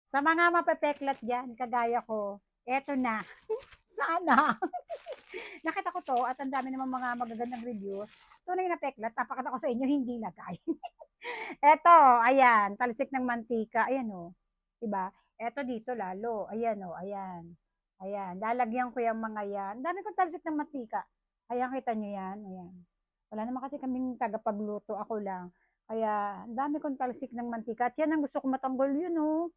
Sa mga mapepeklat dyan, kagaya ko, eto na. Sana. Nakita ko to at ang dami naman mga magagandang reviews. Tunay na peklat, napakita ko sa inyo, hindi lagay. Eto, ayan, talsik ng mantika. Ayan o, diba? Eto dito lalo. Ayan o, ayan. Ayan, lalagyan ko yung mga yan. Ang dami kong talsik ng mantika. Ayan, kita nyo yan. Ayan. Wala naman kasi kaming tagapagluto, ako lang. Kaya, ang dami kong talsik ng mantika. At yan ang gusto ko matanggol yun o.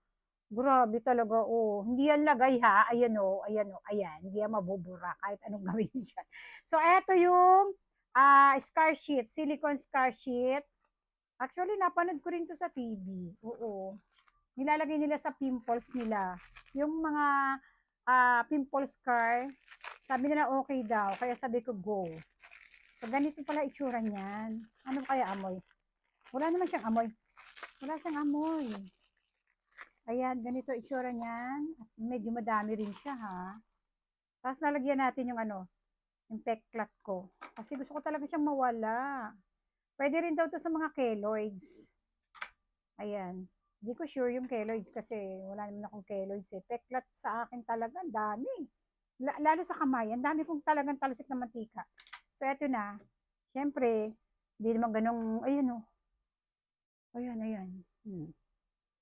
Grabe talaga, oh. Hindi yan lagay ha. Ayan oh, ayan oh, ayan. Hindi yan mabubura kahit anong gawin dyan. So, eto yung scar sheet, silicone scar sheet. Actually, napanood ko rin to sa TV. Oo. Nilalagay nila sa pimples nila. Yung mga pimple scar, sabi nila okay daw. Kaya sabi ko, go. So, ganito pala itsura niyan. Ano kaya amoy? Wala naman siyang amoy. Wala siyang amoy. Ayan, ganito itsura niyan. At medyo madami rin siya ha. Tapos nalagyan natin yung ano, yung peklat ko. Kasi gusto ko talaga siyang mawala. Pwede rin daw to sa mga keloids. Ayan. Hindi ko sure yung keloids kasi wala naman akong keloids eh. Peklat sa akin talaga, ang dami. Lalo sa kamay, ang dami kong talagang talsik na mantika. So, eto na. Siyempre, hindi naman ganong, ayun o. Ayan, ayan.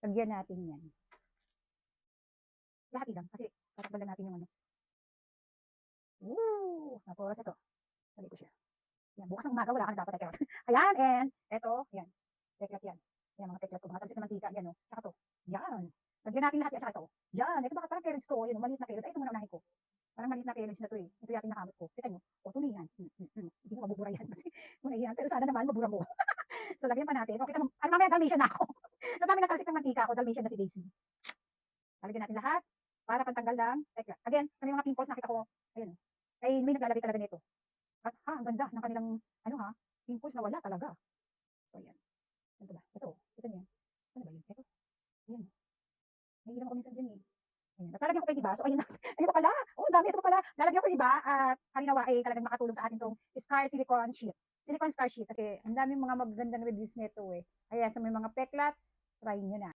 Lagyan natin yan. Lahat lang kasi tatanggal natin yung ano. Naku, oras ito. Dali ko siya. Yan, bukas ng umaga, wala ka na dapat. Charot. Ayan, and eto, yan. Teklat yan. Yan, mga teklat ko. Mga talsik na mantika. Yan, o. Saka to. Yan. Lagyan natin lahat yan. Saka ito. Yan. Ito baka parang carrots to. Yan, maliit na carrots. Ay, ito muna unahin ko. Parang maliit na carrots na to eh. Ito yung nakamot ko. Kita nyo? O, tuloy yan. Hindi ko mabubura yan. Kasi, muna yan. Pero sana naman, mabura mo. So, lagyan pa natin. O, kita mo. Ano, mamaya, Dalmatian na ako. Sa dami ng talsik ng mantika ako, Dalmatian na si Daisy. Lalagyan natin lahat. Para pantanggal lang. Teklat. Again, sa mga pimples nakita ko. Ayun. Ay, may naglalagay talaga nito. At ang ganda ng kanilang, ano ha, pimples na wala talaga. So, ayan. Ano ba? Ito. Ito niya. Ano ba yun? Ito. Ayan. May ilang ako minsan dyan eh. Ayan. At lalagyan ko pa yung iba. So, ayun na. Ayun pa pala. Oh, dami. Ito pa pala. Lalagyan ko yung iba. At halinawa ay talagang makatulong sa atin tong scar silicone sheet. Silicone scar sheet. Kasi ang daming mga magagandang reviews nito eh. Kaya sa may mga peklat, try nyo na.